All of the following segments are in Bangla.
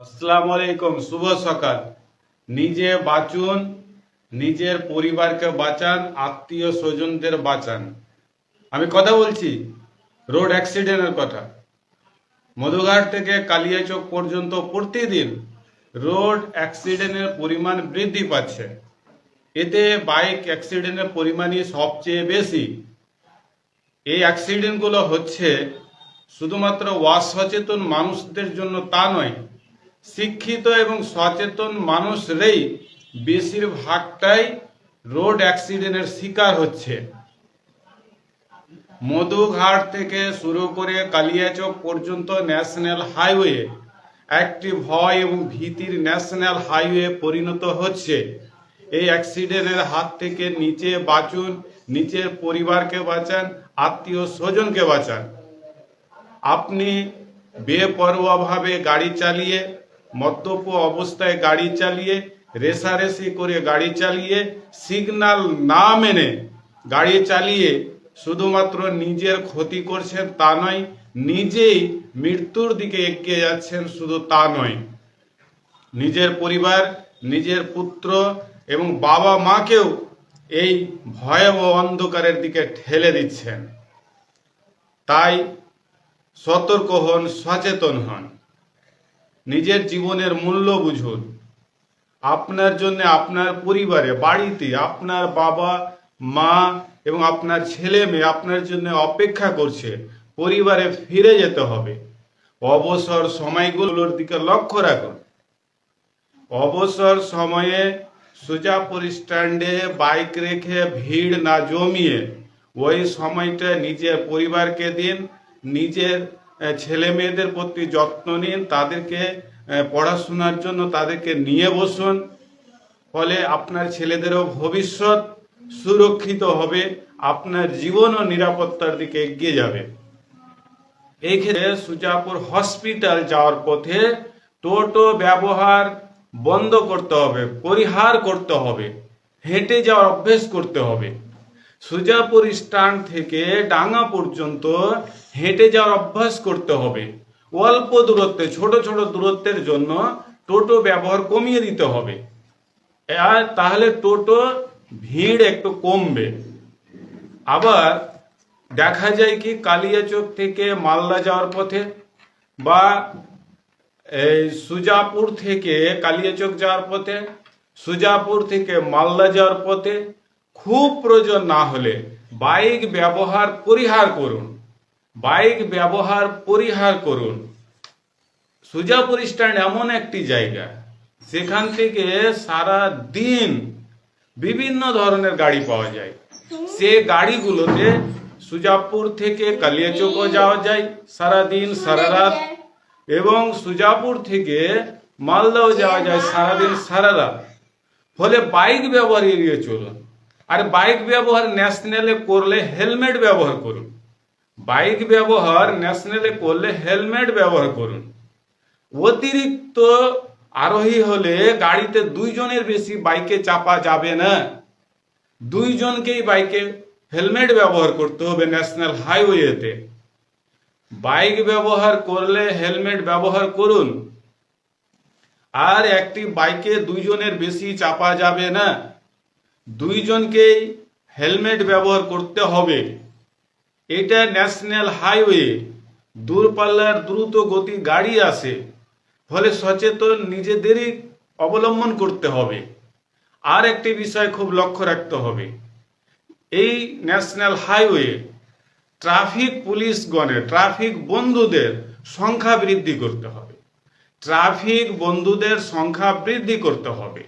আসসালামু আলাইকুম, শুভ সকাল। নিজে বাঁচুন, নিজের পরিবারকে বাঁচান, আত্মীয় স্বজনদের বাঁচান। আমি কথা বলছি রোড অ্যাক্সিডেন্টের কথা। মধুঘাট থেকে কালিয়াচক পর্যন্ত প্রতিদিন রোড অ্যাক্সিডেন্টের পরিমাণ বৃদ্ধি পাচ্ছে। এতে বাইক অ্যাক্সিডেন্টের পরিমাণই সবচেয়ে বেশি। এই অ্যাক্সিডেন্টগুলো হচ্ছে শুধুমাত্র অসচেতন মানুষদের জন্য তা নয়, শিক্ষিত এবং সচেতন মানুষরাই বেশিরভাগটাই রোড অ্যাক্সিডেন্টের শিকার হচ্ছে। মধুঘাট থেকে শুরু করে কালিয়াচক পর্যন্ত ন্যাশনাল হাইওয়ে একটি ভয় এবং ভীতির ন্যাশনাল হাইওয়ে পরিণত হচ্ছে। এই অ্যাক্সিডেন্টের হাত থেকে নিচে বাঁচুন, নিচের পরিবারকে বাঁচান, আত্মীয় স্বজনকে বাঁচান। আপনি বেপরোয়াভাবে গাড়ি চালিয়ে, মদ্যপ অবস্থায় গাড়ি চালিয়ে, রেষারেষি করে গাড়ি চালিয়ে, সিগন্যাল না মেনে গাড়ি চালিয়ে শুধুমাত্র নিজের ক্ষতি করছেন তা নয়, নিজেই মৃত্যুর দিকে এগিয়ে যাচ্ছেন শুধু তা নয়, নিজের পরিবার, নিজের পুত্র এবং বাবা মাকেও এই ভয়াবহ অন্ধকারের দিকে ঠেলে দিচ্ছেন। তাই সতর্ক হন, সচেতন হন, নিজের জীবনের মূল্য বুঝুন। আপনার জন্য আপনার পরিবারে, বাড়িতে আপনার বাবা মা এবং আপনার ছেলে মেয়ে আপনার জন্য অপেক্ষা করছে। পরিবারে ফিরে যেতে হবে। অবসর সময়গুলোর দিকে লক্ষ্য রাখুন। অবসর সময়ে সুজাপুর স্ট্যান্ডে বাইক রেখে ভিড় না জমিয়ে ওই সময়টা নিজের পরিবারকে দিন, নিজের ছেলে মেয়েদের প্রতি যত্ন নিন, তাদেরকে পড়াশোনার জন্য তাদেরকে নিয়ে বসুন। ফলে আপনার ছেলেদেরও ভবিষ্যৎ সুরক্ষিত হবে, আপনার জীবনও নিরাপত্তার দিকে এগিয়ে যাবে। এই ক্ষেত্রে সুজাপুর হসপিটাল যাওয়ার পথে টোটো ব্যবহার বন্ধ করতে হবে, পরিহার করতে হবে, হেঁটে যাওয়ার অভ্যেস করতে হবে। সুজাপুর স্ট্যান্ড থেকে ডাঙ্গা পর্যন্ত হেঁটে যাওয়ার অভ্যাস করতে হবে। অল্প দূরত্বে, ছোট ছোট দূরত্বের জন্য টোটো ব্যবহার কমিয়ে দিতে হবে। আর তাহলে টোটো ভিড় একটু কমবে। আবার দেখা যায় কি, কালিয়াচক থেকে মালদা যাওয়ার পথে বা এই সুজাপুর থেকে কালিয়াচক যাওয়ার পথে, সুজাপুর থেকে মালদা যাওয়ার পথে খুব প্রয়োজন না হলে বাইক ব্যবহার পরিহার করুন, বাইক ব্যবহার পরিহার করুন। সুজাপুর স্ট্যান্ড এমন একটি জায়গা, সেখান থেকে সারা দিন বিভিন্ন ধরনের গাড়ি পাওয়া যায়। সে গাড়িগুলোতে সুজাপুর থেকে কালিয়াচকও যাওয়া যায় সারা দিন সারা রাত, এবং সুজাপুর থেকে মালদাও যাওয়া যায় সারাদিন সারা রাত। ফলে বাইক ব্যবহার এড়িয়ে চলুন। আর বাইক ব্যবহার ন্যাশনালে করলে হেলমেট ব্যবহার করুন। বাইক ব্যবহার ন্যাশনালে করলে হেলমেট ব্যবহার করুন। অতিরিক্ত আরোহী হলে গাড়িতে দুইজনের বেশি বাইকে চাপা যাবে না। দুইজনকেই বাইকে হেলমেট ব্যবহার করতে হবে ন্যাশনাল হাইওয়েতে। বাইক ব্যবহার করলে হেলমেট ব্যবহার করুন। আর একটি বাইকে দুইজনের বেশি চাপা যাবে না, দুইজনকেই হেলমেট ব্যবহার করতে হবে। এটা ন্যাশনাল হাইওয়ে, দূরপাল্লার দ্রুত গতি গাড়ি আসে, ফলে সচেতন নিজেদেরই অবলম্বন করতে হবে। আর একটি বিষয় খুব লক্ষ্য রাখতে হবে, এই ন্যাশনাল হাইওয়ে ট্রাফিক পুলিশগণের, ট্রাফিক বন্ধুদের সংখ্যা বৃদ্ধি করতে হবে। ট্রাফিক বন্ধুদের সংখ্যা বৃদ্ধি করতে হবে।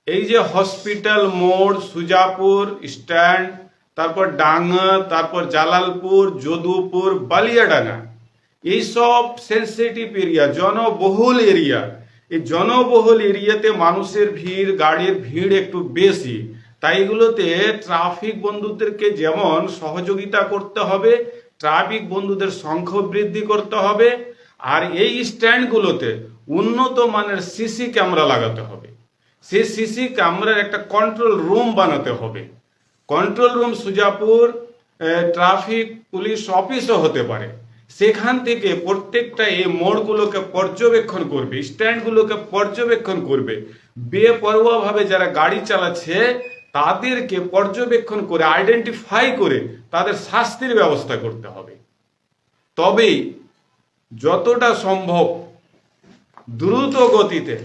এই যে হসপিটাল মোড়, সুজাপুর স্ট্যান্ড, তারপর ডাঙ্গা, তারপর জালালপুর, যদুপুর, বালিয়াডাঙ্গা, এইসব সেন্সিটিভ এরিয়া, জনবহুল এরিয়া। এই জনবহুল এরিয়াতে মানুষের ভিড়, গাড়ির ভিড় একটু বেশি। তাই এগুলোতে ট্রাফিক বন্ধুদেরকে যেমন সহযোগিতা করতে হবে, ট্রাফিক বন্ধুদের সংখ্যা বৃদ্ধি করতে হবে। আর এই স্ট্যান্ডগুলোতে উন্নত মানের সিসি ক্যামেরা লাগাতে হবে। সেই সিসি ক্যামেরার একটা কন্ট্রোল রুম বানাতে হবে। Control room Sujapur traffic police অফিসও হতে পারে। সেখান থেকে প্রত্যেকটা এই মোড়গুলোকে পর্যবেক্ষণ করবে, স্ট্যান্ডগুলোকে পর্যবেক্ষণ করবে, বেপরোয়াভাবে যারা গাড়ি চালাচ্ছে তাদেরকে পর্যবেক্ষণ করে আইডেন্টিফাই করে তাদের শাস্তির ব্যবস্থা করতে হবে। তবেই যতটা সম্ভব দ্রুত গতিতে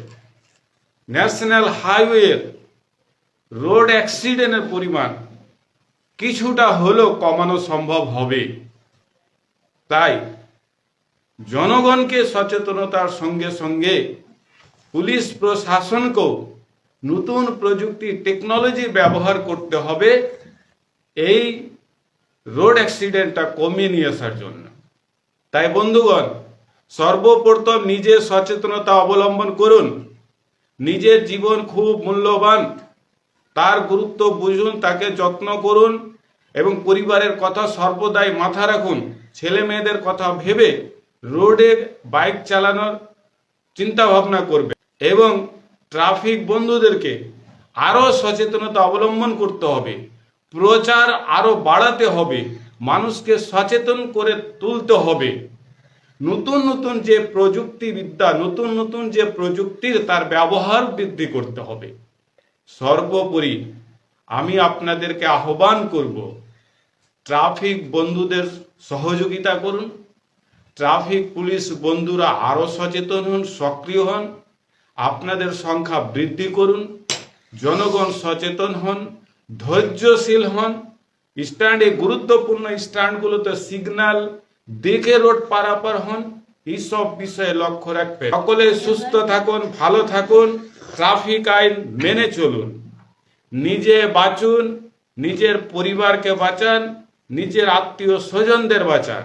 ন্যাশনাল হাইওয়ে রোড অ্যাক্সিডেন্টের পরিমাণ কিছুটা হলেও কমানো সম্ভব হবে। তাই জনগণকে সচেতনতার সঙ্গে সঙ্গে পুলিশ প্রশাসনকেও নতুন প্রযুক্তি টেকনোলজি ব্যবহার করতে হবে এই রোড অ্যাক্সিডেন্টটা কমিয়ে নিয়ে আসার জন্য। তাই বন্ধুগণ, সর্বপ্রথম নিজে সচেতনতা অবলম্বন করুন। নিজের জীবন খুব মূল্যবান, তার গুরুত্ব বুঝুন, তাকে যত্ন করুন এবং পরিবারের কথা সর্বদাই মাথা রাখুন। ছেলে মেয়েদের কথা ভেবে রোডে বাইক চালানোর চিন্তা ভাবনা করবে এবং ট্রাফিক বন্ধুদেরকে আরো সচেতনতা অবলম্বন করতে হবে, প্রচার আরো বাড়াতে হবে, মানুষকে সচেতন করে তুলতে হবে। নতুন নতুন যে প্রযুক্তিবিদ্যা, নতুন নতুন যে প্রযুক্তির তার ব্যবহার বৃদ্ধি করতে হবে। সর্বোপরি আমি আপনাদেরকে আহ্বান করব, ট্রাফিক বন্ধুদের সহযোগিতা করুন। ট্রাফিক পুলিশ বন্ধুরা আরো সচেতন হন, সক্রিয় হন, আপনাদের সংখ্যা বৃদ্ধি করুন। জনগণ সচেতন হন, ধৈর্যশীল হন। স্ট্যান্ডে গুরুত্বপূর্ণ স্ট্যান্ডগুলোতে সিগন্যাল দেখে রোড পারাপার হন। এইসব বিষয়ে লক্ষ্য রাখবেন। সকলে সুস্থ থাকুন, ভালো থাকুন, ট্রাফিক আইন মেনে চলুন। নিজে বাঁচুন, নিজের পরিবারকে বাঁচান, নিজের আত্মীয় স্বজনদের বাঁচান।